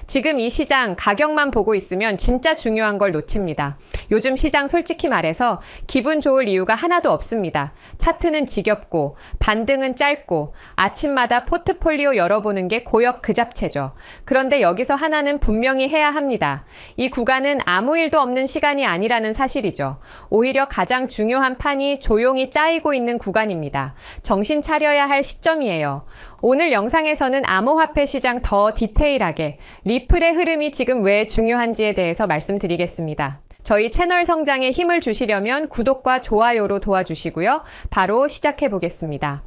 지금 이 시장 가격만 보고 있으면 진짜 중요한 걸 놓칩니다. 요즘 시장 솔직히 말해서 기분 좋을 이유가 하나도 없습니다. 차트는 지겹고 반등은 짧고 아침마다 포트폴리오 열어보는 게 고역 그 잡채죠. 그런데 여기서 하나는 분명히 해야 합니다. 이 구간은 아무 일도 없는 시간이 아니라는 사실이죠. 오히려 가장 중요한 판이 조용히 짜이고 있는 구간입니다. 정신 차려야 할 시점이에요. 오늘 영상에서는 암호화폐 시장 더 디테일하게 리플의 흐름이 지금 왜 중요한지에 대해서 말씀드리겠습니다. 저희 채널 성장에 힘을 주시려면 구독과 좋아요로 도와주시고요. 바로 시작해 보겠습니다.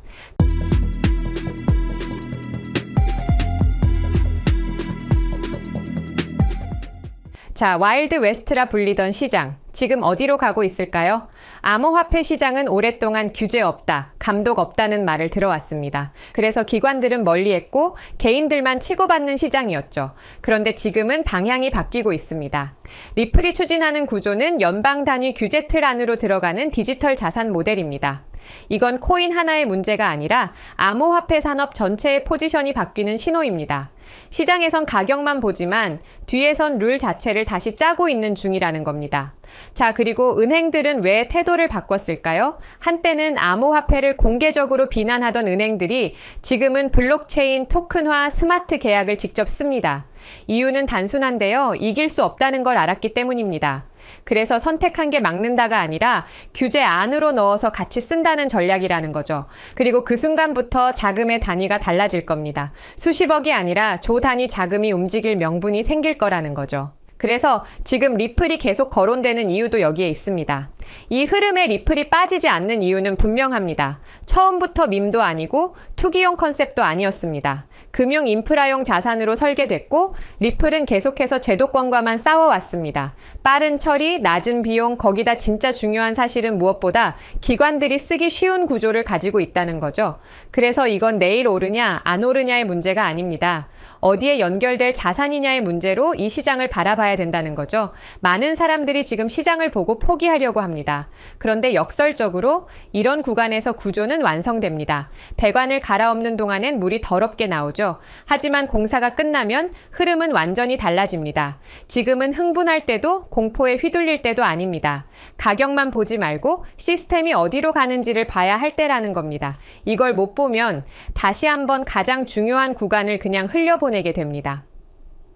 자, 와일드 웨스트라 불리던 시장, 지금 어디로 가고 있을까요? 암호화폐 시장은 오랫동안 규제 없다, 감독 없다는 말을 들어왔습니다. 그래서 기관들은 멀리했고 개인들만 치고받는 시장이었죠. 그런데 지금은 방향이 바뀌고 있습니다. 리플이 추진하는 구조는 연방 단위 규제 틀 안으로 들어가는 디지털 자산 모델입니다. 이건 코인 하나의 문제가 아니라 암호화폐 산업 전체의 포지션이 바뀌는 신호입니다. 시장에선 가격만 보지만 뒤에선 룰 자체를 다시 짜고 있는 중이라는 겁니다. 자, 그리고 은행들은 왜 태도를 바꿨을까요? 한때는 암호화폐를 공개적으로 비난하던 은행들이 지금은 블록체인, 토큰화, 스마트 계약을 직접 씁니다. 이유는 단순한데요. 이길 수 없다는 걸 알았기 때문입니다. 그래서 선택한 게 막는다가 아니라 규제 안으로 넣어서 같이 쓴다는 전략이라는 거죠. 그리고 그 순간부터 자금의 단위가 달라질 겁니다. 수십억이 아니라 조 단위 자금이 움직일 명분이 생길 거라는 거죠. 그래서 지금 리플이 계속 거론되는 이유도 여기에 있습니다. 이 흐름에 리플이 빠지지 않는 이유는 분명합니다. 처음부터 밈도 아니고 투기용 컨셉도 아니었습니다. 금융 인프라용 자산으로 설계됐고 리플은 계속해서 제도권과만 싸워왔습니다. 빠른 처리, 낮은 비용, 거기다 진짜 중요한 사실은 무엇보다 기관들이 쓰기 쉬운 구조를 가지고 있다는 거죠. 그래서 이건 내일 오르냐 안 오르냐의 문제가 아닙니다. 어디에 연결될 자산이냐의 문제로 이 시장을 바라봐야 된다는 거죠. 많은 사람들이 지금 시장을 보고 포기하려고 합니다. 그런데 역설적으로 이런 구간에서 구조는 완성됩니다. 배관을 갈아엎는 동안엔 물이 더럽게 나오죠. 하지만 공사가 끝나면 흐름은 완전히 달라집니다. 지금은 흥분할 때도 공포에 휘둘릴 때도 아닙니다. 가격만 보지 말고 시스템이 어디로 가는지를 봐야 할 때라는 겁니다. 이걸 못 보면 다시 한번 가장 중요한 구간을 그냥 흘려보내게 됩니다.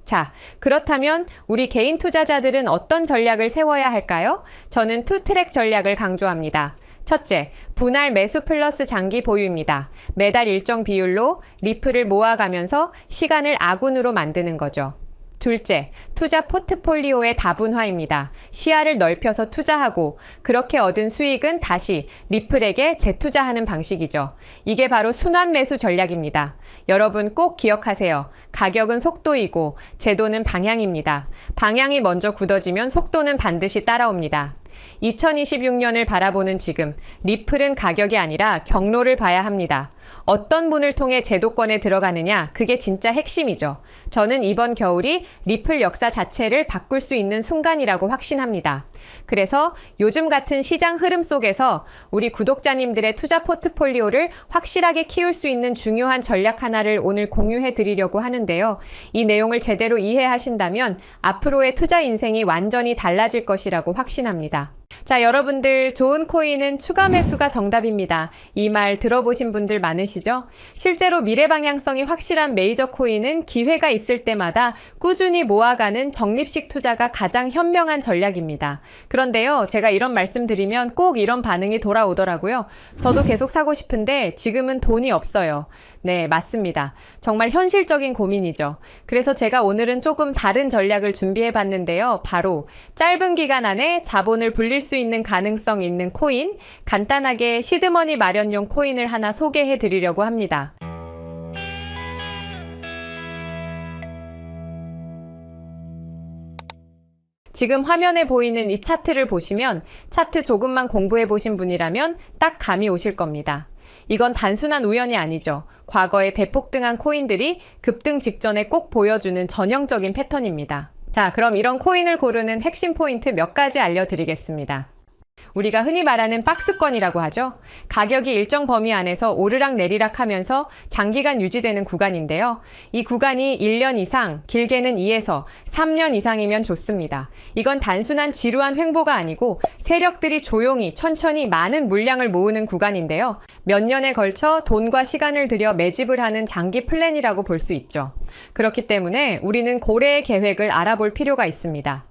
자, 그렇다면 우리 개인 투자자들은 어떤 전략을 세워야 할까요? 저는 투트랙 전략을 강조합니다. 첫째, 분할 매수 플러스 장기 보유입니다. 매달 일정 비율로 리플을 모아가면서 시간을 아군으로 만드는 거죠. 둘째, 투자 포트폴리오의 다분화입니다. 시야를 넓혀서 투자하고 그렇게 얻은 수익은 다시 리플에게 재투자하는 방식이죠. 이게 바로 순환 매수 전략입니다. 여러분 꼭 기억하세요. 가격은 속도이고 제도는 방향입니다. 방향이 먼저 굳어지면 속도는 반드시 따라옵니다. 2026년을 바라보는 지금, 리플은 가격이 아니라 경로를 봐야 합니다. 어떤 문을 통해 제도권에 들어가느냐, 그게 진짜 핵심이죠. 저는 이번 겨울이 리플 역사 자체를 바꿀 수 있는 순간이라고 확신합니다. 그래서 요즘 같은 시장 흐름 속에서 우리 구독자님들의 투자 포트폴리오를 확실하게 키울 수 있는 중요한 전략 하나를 오늘 공유해 드리려고 하는데요. 이 내용을 제대로 이해하신다면 앞으로의 투자 인생이 완전히 달라질 것이라고 확신합니다. 자, 여러분들 좋은 코인은 추가 매수가 정답입니다. 이 말 들어보신 분들 많으시죠? 실제로 미래 방향성이 확실한 메이저 코인은 기회가 있을 때마다 꾸준히 모아가는 적립식 투자가 가장 현명한 전략입니다. 그런데요, 제가 이런 말씀 드리면 꼭 이런 반응이 돌아오더라고요. 저도 계속 사고 싶은데 지금은 돈이 없어요. 네, 맞습니다. 정말 현실적인 고민이죠. 그래서 제가 오늘은 조금 다른 전략을 준비해 봤는데요. 바로 짧은 기간 안에 자본을 불릴 수 있는 가능성 있는 코인, 간단하게 시드머니 마련용 코인을 하나 소개해 드리려고 합니다. 지금 화면에 보이는 이 차트를 보시면 차트 조금만 공부해 보신 분이라면 딱 감이 오실 겁니다. 이건 단순한 우연이 아니죠. 과거에 대폭등한 코인들이 급등 직전에 꼭 보여주는 전형적인 패턴입니다. 자, 그럼 이런 코인을 고르는 핵심 포인트 몇 가지 알려드리겠습니다. 우리가 흔히 말하는 박스권이라고 하죠. 가격이 일정 범위 안에서 오르락내리락 하면서 장기간 유지되는 구간인데요. 이 구간이 1년 이상, 길게는 2에서 3년 이상이면 좋습니다. 이건 단순한 지루한 횡보가 아니고 세력들이 조용히 천천히 많은 물량을 모으는 구간인데요. 몇 년에 걸쳐 돈과 시간을 들여 매집을 하는 장기 플랜이라고 볼 수 있죠. 그렇기 때문에 우리는 고래의 계획을 알아볼 필요가 있습니다.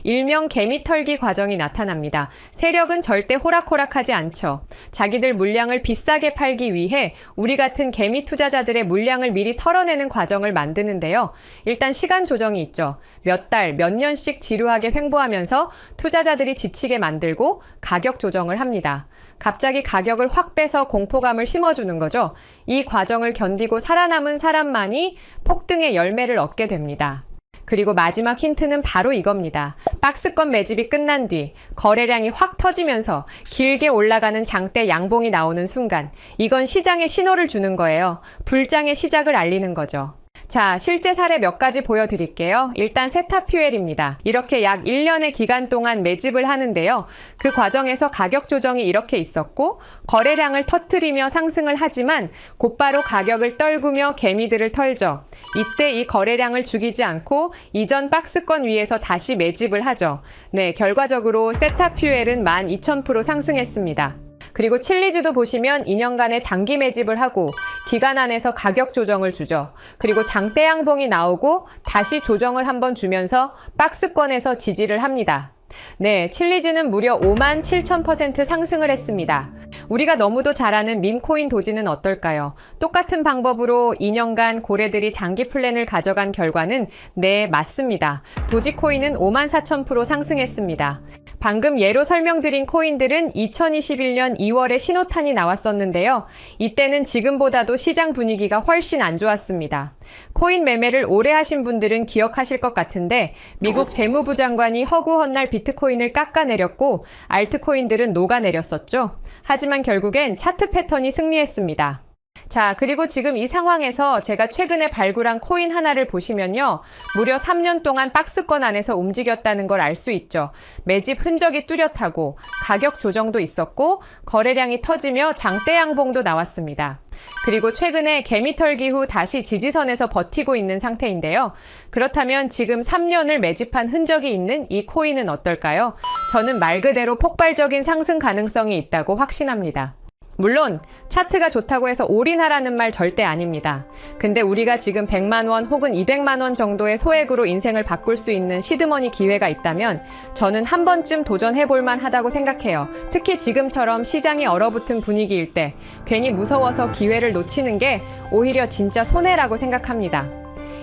일명 개미털기 과정이 나타납니다. 세력은 절대 호락호락하지 않죠. 자기들 물량을 비싸게 팔기 위해 우리 같은 개미 투자자들의 물량을 미리 털어내는 과정을 만드는데요. 일단 시간 조정이 있죠. 몇 달, 몇 년씩 지루하게 횡보하면서 투자자들이 지치게 만들고 가격 조정을 합니다. 갑자기 가격을 확 빼서 공포감을 심어주는 거죠. 이 과정을 견디고 살아남은 사람만이 폭등의 열매를 얻게 됩니다. 그리고 마지막 힌트는 바로 이겁니다. 박스권 매집이 끝난 뒤 거래량이 확 터지면서 길게 올라가는 장대 양봉이 나오는 순간 이건 시장에 신호를 주는 거예요. 불장의 시작을 알리는 거죠. 자, 실제 사례 몇 가지 보여드릴게요. 일단 세타퓨엘입니다. 이렇게 약 1년의 기간 동안 매집을 하는데요. 그 과정에서 가격 조정이 이렇게 있었고 거래량을 터뜨리며 상승을 하지만 곧바로 가격을 떨구며 개미들을 털죠. 이때 이 거래량을 죽이지 않고 이전 박스권 위에서 다시 매집을 하죠. 네, 결과적으로 세타퓨엘은 12,000% 상승했습니다. 그리고 칠리주도 보시면 2년간의 장기 매집을 하고 기간 안에서 가격 조정을 주죠. 그리고 장대 양봉이 나오고 다시 조정을 한번 주면서 박스권에서 지지를 합니다. 네, 칠리주는 무려 57,000% 상승을 했습니다. 우리가 너무도 잘 아는 밈코인 도지는 어떨까요? 똑같은 방법으로 2년간 고래들이 장기 플랜을 가져간 결과는 네, 맞습니다. 도지코인은 54,000% 상승했습니다. 방금 예로 설명드린 코인들은 2021년 2월에 신호탄이 나왔었는데요. 이때는 지금보다도 시장 분위기가 훨씬 안 좋았습니다. 코인 매매를 오래 하신 분들은 기억하실 것 같은데 미국 재무부 장관이 허구헌날 비트코인을 깎아내렸고 알트코인들은 녹아내렸었죠. 하지만 결국엔 차트 패턴이 승리했습니다. 자, 그리고 지금 이 상황에서 제가 최근에 발굴한 코인 하나를 보시면요. 무려 3년 동안 박스권 안에서 움직였다는 걸 알 수 있죠. 매집 흔적이 뚜렷하고 가격 조정도 있었고 거래량이 터지며 장대 양봉도 나왔습니다. 그리고 최근에 개미털기 후 다시 지지선에서 버티고 있는 상태인데요. 그렇다면 지금 3년을 매집한 흔적이 있는 이 코인은 어떨까요? 저는 말 그대로 폭발적인 상승 가능성이 있다고 확신합니다. 물론 차트가 좋다고 해서 올인하라는 말 절대 아닙니다. 근데 우리가 지금 100만 원 혹은 200만 원 정도의 소액으로 인생을 바꿀 수 있는 시드머니 기회가 있다면 저는 한 번쯤 도전해볼 만하다고 생각해요. 특히 지금처럼 시장이 얼어붙은 분위기일 때 괜히 무서워서 기회를 놓치는 게 오히려 진짜 손해라고 생각합니다.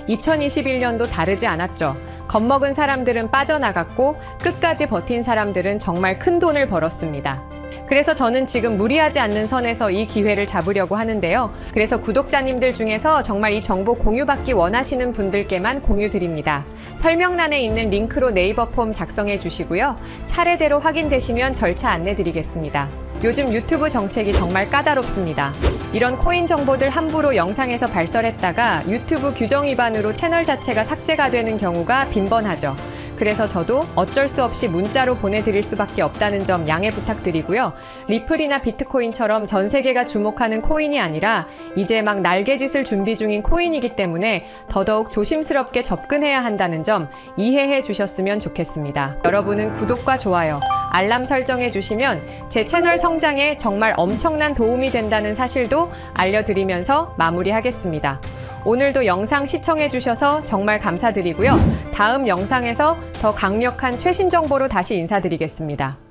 2021년도 다르지 않았죠. 겁먹은 사람들은 빠져나갔고 끝까지 버틴 사람들은 정말 큰 돈을 벌었습니다. 그래서 저는 지금 무리하지 않는 선에서 이 기회를 잡으려고 하는데요. 그래서 구독자님들 중에서 정말 이 정보 공유받기 원하시는 분들께만 공유드립니다. 설명란에 있는 링크로 네이버 폼 작성해 주시고요. 차례대로 확인되시면 절차 안내 드리겠습니다. 요즘 유튜브 정책이 정말 까다롭습니다. 이런 코인 정보들 함부로 영상에서 발설했다가 유튜브 규정 위반으로 채널 자체가 삭제가 되는 경우가 빈번하죠. 그래서 저도 어쩔 수 없이 문자로 보내드릴 수밖에 없다는 점 양해 부탁드리고요. 리플이나 비트코인처럼 전 세계가 주목하는 코인이 아니라 이제 막 날개짓을 준비 중인 코인이기 때문에 더더욱 조심스럽게 접근해야 한다는 점 이해해 주셨으면 좋겠습니다. 여러분은 구독과 좋아요, 알람 설정해 주시면 제 채널 성장에 정말 엄청난 도움이 된다는 사실도 알려드리면서 마무리하겠습니다. 오늘도 영상 시청해 주셔서 정말 감사드리고요. 다음 영상에서 더 강력한 최신 정보로 다시 인사드리겠습니다.